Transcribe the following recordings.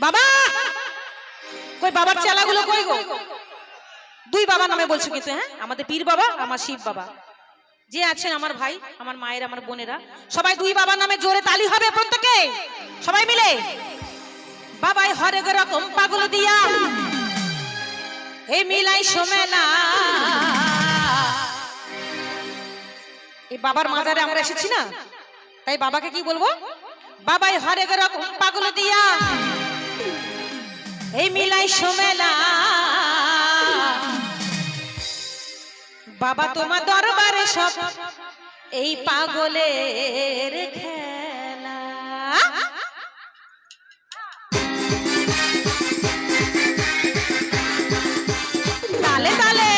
বাবা কই বাবার চেলাগুলো কই গো? দুই বাবার নামে বলছো কিন্তু, হ্যাঁ, আমাদের পীর বাবা, আমার শিব বাবা। যে আছেন আমার ভাই, আমার মায়ের, আমার বোনেরা, সবাই দুই বাবার নামে জোরে তালি হবে প্রত্যেকে, সবাই মিলে। বাবাই হরেক রকম পাগল দিয়া এই মিলাই সোমেলা। এই বাবার মাজারে আমরা এসেছি না, তাই বাবাকে কি বলবো? বাবাই হরেক রকম পাগল দিয়া এই মিলাই সোমেলা। বাবা তোমার দরবারে সব এই পাগলের খেলা। তালে তালে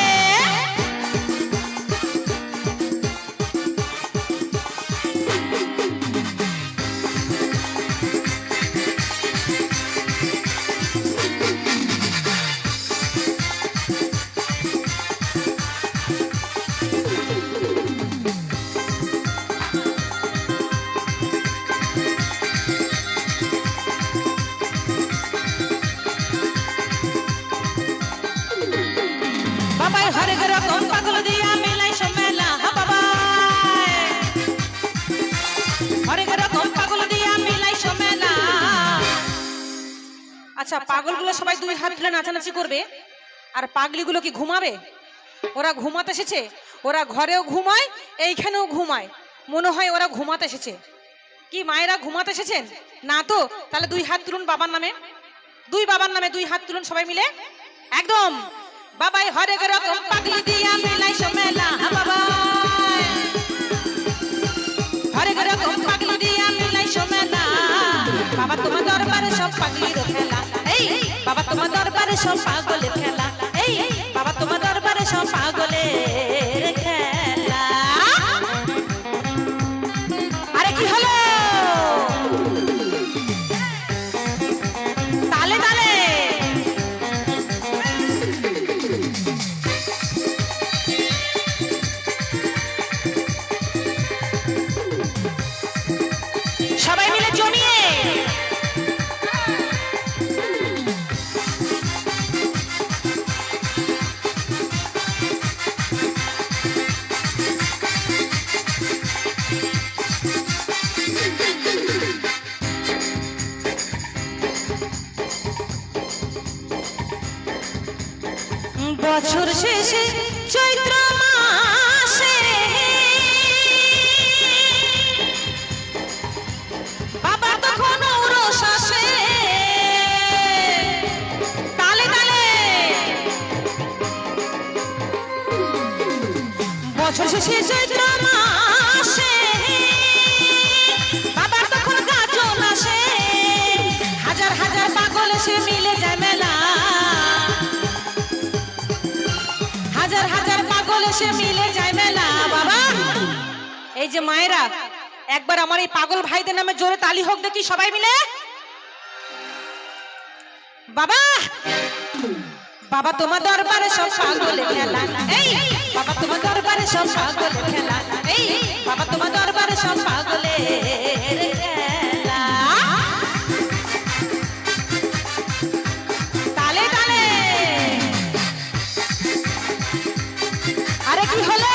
বাবাই হরেক রকম পাগল দিয়া মিলাই সোমেলা। বাবাই হরেক রকম পাগল দিয়া মিলাই সোমেলা। আচ্ছা, পাগলগুলো সবাই দুই হাত তুলে নাচানাচি করবে, আর পাগলিগুলো কি ঘুমাবে? ওরা ঘুমাতে এসেছে, ওরা ঘরেও ঘুমায়, এইখানেও ঘুমায়, মনে হয় ওরা ঘুমাতে এসেছে। কি মায়েরা ঘুমাতে এসেছেন না তো? তাহলে দুই হাত তুলুন বাবার নামে, দুই বাবার নামে দুই হাত তুলুন সবাই মিলে একদম। বাবাই হরেক রকম পাগলি দিয়া মিলাই সোমেলা। বাবাই হরেক রকম পাগলি দিয়া মিলাই সোমেলা। বাবা তোমার দরবারে সব পাগলির খেলা। এই বাবা তোমার দরবারে সব পাগলের খেলা। এই বাবা তোমার দরবারে সব পাগলের খেলা। আরে কি হলো? তালে তালে সবাই মিলে জমিয়ে। বছর শেষে চৈত্র মাসে বাবা তখন ঔরস আসে। তালে তালে বছর শেষে চৈত্র মাসে বাবা তখন গাজন আসে। হাজার হাজার পাগল এসে মিলে যায় মেলা। হাজার হাজার পাগল এসে মিলে যায় মেলা। বাবা এই যে মায়েরা, একবার আমার এই পাগল ভাইদের নামে জোরে তালি হোক দেখি সবাই মিলে। বাবা বাবা তোমার দরবারে সব পাগলের খেলা। এই বাবা তোমার দরবারে সব পাগলের খেলা। এই বাবা তোমার দরবারে সব পাগলের খেলা। তালে তালে আরে কি হলো?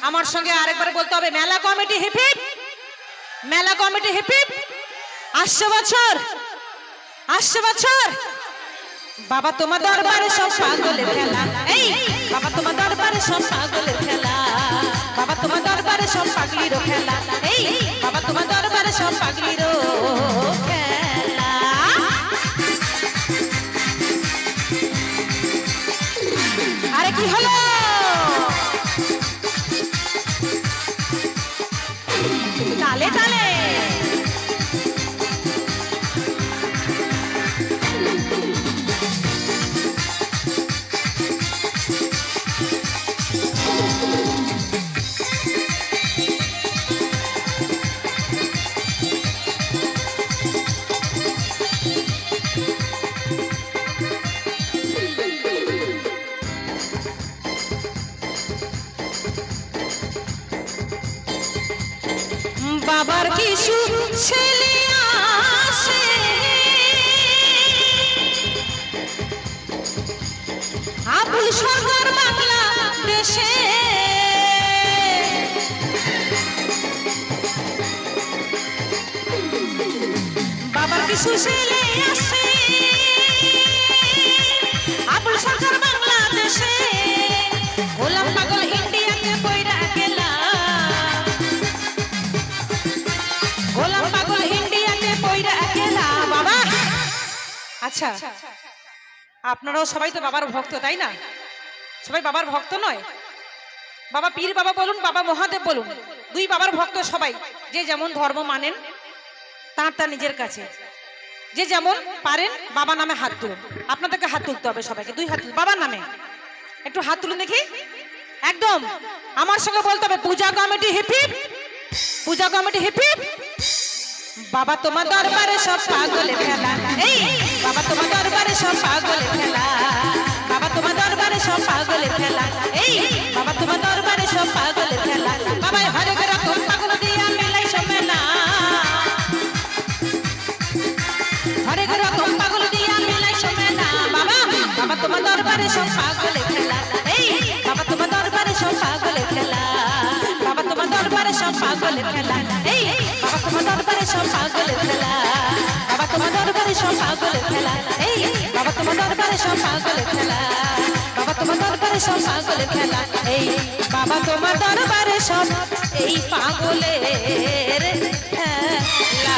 আমার সঙ্গে আরেকবার বলতে হবে, মেলা কমিটি হিপ হিপ, মেলা কমিটি হিপ হিপ। আসছে বছর, আসছে বছর। বাবা তোমার দরবারে সব পাগলের খেলা, এই বাবা তোমার দরবারে সব পাগলের খেলা, বাবা তোমার দরবারে সব পাগলিরও খেলা, এই বাবা তোমার দরবারে সব পাগলিরও খেলা। আরে কি হলো? তালে তালে বাবার কিছু ছেলে আসে, আবুল সরকার বাংলা দেশে, বাবার কিছু ছেলে আসে, আবুল সরকার বাংলাদেশে, গোলাম পাগল ইন্ডিয়াতে বইরা গেলা, গোলাম পাগল ইন্ডিয়াতে বইরা গেলা বাবা। আচ্ছা, আপনারাও সবাই তো বাবার ভক্ত, তাই না? সবাই বাবার ভক্ত নয়? বাবা পীর বাবা বলুন, বাবা মহাদেব বলুন, দুই বাবার ভক্ত সবাই। যে যেমন ধর্ম মানেন তার তার নিজের কাছে, যে যেমন পারেন বাবা নামে হাত তুলুন। আপনাদেরকে হাত তুলতে হবে সবাইকে, দুই হাত বাবার নামে। একটু হাত তুলুন দেখি, একদম আমার সঙ্গে বলতে হবে, পূজা কমিটি হিপ হিপ, পূজা কমিটি হিপ হিপ। বাবা তোমার দরবারে সব পাগলের খেলা, এই বাবা তোমার দরবারে সব পাগলের খেলা, বাবা তোমার দরবারে সব পাগলের খেলা, এই বাবা তোমার দরবারে সব পাগলের খেলা। বাবা হরেক রকম পাগল দিয়া মেলাই সব মেলা, হরেক রকম পাগল দিয়া মেলাই সব মেলা। বাবা বাবা তোমার দরবারে সব পাগলের খেলা, এই বাবা তোমার দরবারে সব পাগলের খেলা, বাবা তোমার দরবারে সব পাগলের খেলা, এই বাবা তোমার দরবারে সব পাগলের খেলা, বাবা তোমার দরবারে সব পাগলের খেলা, এই বাবা তোমার দরবারে সব পাগলের খেলা, বাবা তোমার দরবারে সব পাগলের খেলা, এই বাবা তোমার দরবারে সব এই পাগলের খেলা।